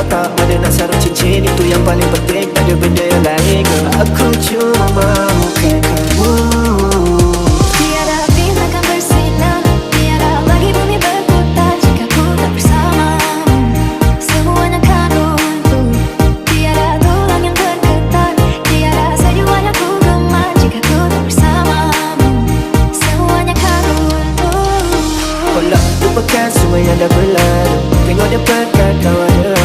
tak ada nak sarung cincin. Itu yang paling penting, tak ada benda yang lain. Aku cuma mahukan kamu. Tiada bintang akan bersinar, tiada lagi bumi berputar jika ku tak bersamamu. Semuanya kan runtuh, tiada tulang yang bergetar, tiada senyuman yang ku gemar jika ku tak bersamamu. Semuanya kan runtuh. Walau lupakan semua yang dah berlalu, tengok dapatkan kau ada